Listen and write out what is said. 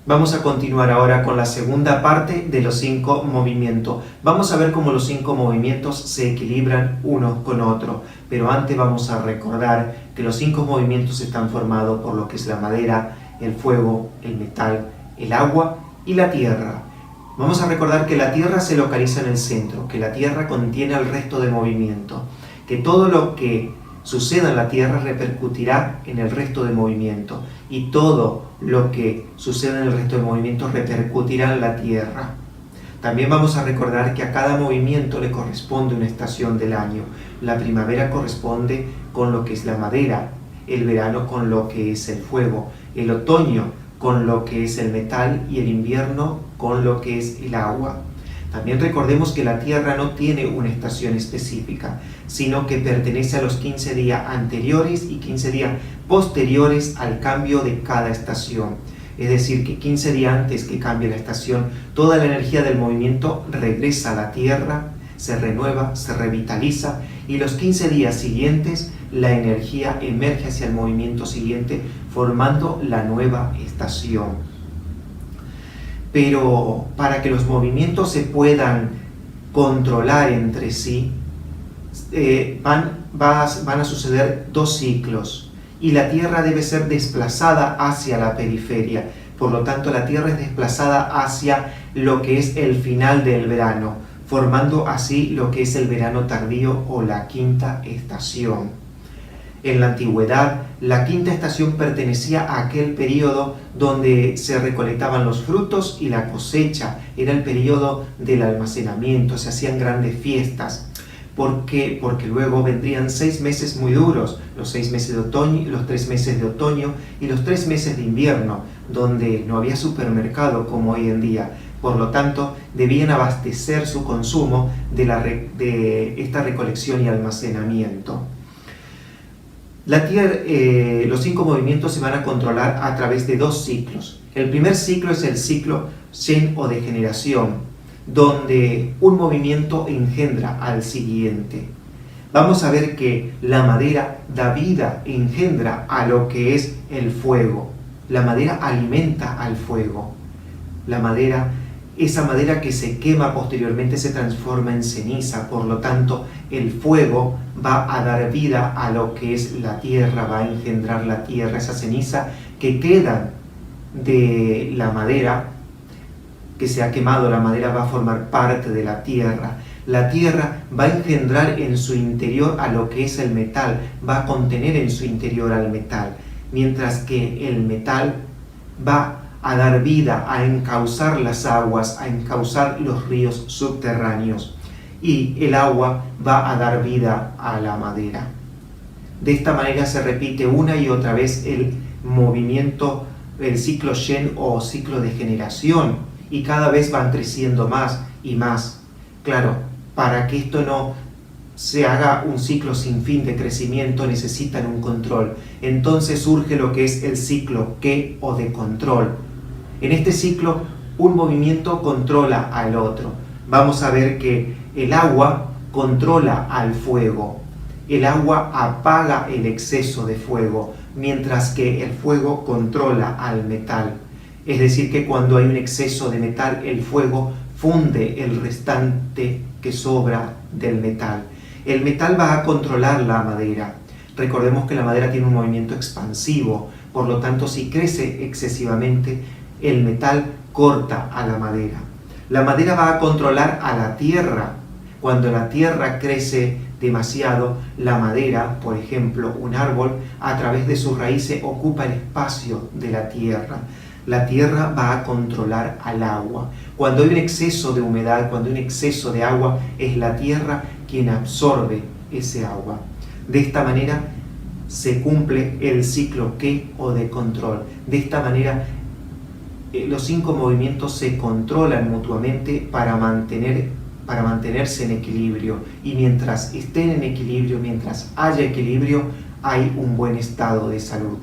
Vamos a continuar ahora con la segunda parte de los 5 movimientos. Vamos a ver cómo los 5 movimientos se equilibran uno con otro, pero antes vamos a recordar que los 5 movimientos están formados por lo que es la madera, el fuego, el metal, el agua y la tierra. Vamos a recordar que la tierra se localiza en el centro, que la tierra contiene el resto de movimiento, que todo lo que suceda en la tierra repercutirá en el resto de movimiento y todo lo que suceda en el resto de movimiento repercutirá en la tierra. También vamos a recordar que a cada movimiento le corresponde una estación del año. La primavera corresponde con lo que es la madera, el verano con lo que es el fuego, el otoño con lo que es el metal y el invierno con lo que es el agua. También recordemos que la Tierra no tiene una estación específica, sino que pertenece a los 15 días anteriores y 15 días posteriores al cambio de cada estación. Es decir, que 15 días antes que cambie la estación, toda la energía del movimiento regresa a la Tierra, se renueva, se revitaliza, y los 15 días siguientes la energía emerge hacia el movimiento siguiente, formando la nueva estación. Pero para que los movimientos se puedan controlar entre sí, van a suceder 2 ciclos y la Tierra debe ser desplazada hacia la periferia. Por lo tanto, la Tierra es desplazada hacia lo que es el final del verano, formando así lo que es el verano tardío o la quinta estación. En la antigüedad, la quinta estación pertenecía a aquel periodo donde se recolectaban los frutos y la cosecha. Era el periodo del almacenamiento, se hacían grandes fiestas. ¿Por qué? Porque luego vendrían 6 meses muy duros, los 6 meses de otoño, los 3 meses de otoño y los 3 meses de invierno, donde no había supermercado como hoy en día. Por lo tanto, debían abastecer su consumo de esta recolección y almacenamiento. Los 5 movimientos se van a controlar a través de 2 ciclos. El primer ciclo es el ciclo Shen o de generación, donde un movimiento engendra al siguiente. Vamos a ver que la madera da vida, engendra a lo que es el fuego. La madera alimenta al fuego. Esa madera que se quema posteriormente se transforma en ceniza, por lo tanto el fuego va a dar vida a lo que es la tierra, va a engendrar la tierra, esa ceniza que queda de la madera, que se ha quemado, la madera va a formar parte de la tierra. La tierra va a engendrar en su interior a lo que es el metal, va a contener en su interior al metal, mientras que el metal va a dar vida, a encauzar las aguas, a encauzar los ríos subterráneos, y el agua va a dar vida a la madera. De esta manera se repite una y otra vez el movimiento, el ciclo Shen o ciclo de generación, y cada vez van creciendo más y más. Claro, para que esto no se haga un ciclo sin fin de crecimiento necesitan un control. Entonces surge lo que es el ciclo Ke o de control. En este ciclo, un movimiento controla al otro. Vamos a ver que el agua controla al fuego. El agua apaga el exceso de fuego, mientras que el fuego controla al metal. Es decir, que cuando hay un exceso de metal, el fuego funde el restante que sobra del metal. El metal va a controlar la madera. Recordemos que la madera tiene un movimiento expansivo, por lo tanto, si crece excesivamente, el metal corta a la madera. La madera va a controlar a la tierra. Cuando la tierra crece demasiado, la madera, por ejemplo, un árbol, a través de sus raíces ocupa el espacio de la tierra. La tierra va a controlar al agua. Cuando hay un exceso de humedad, cuando hay un exceso de agua, es la tierra quien absorbe ese agua. De esta manera se cumple el ciclo Ke o de control. De esta manera los 5 movimientos se controlan mutuamente para mantenerse en equilibrio, y mientras estén en equilibrio, mientras haya equilibrio, hay un buen estado de salud.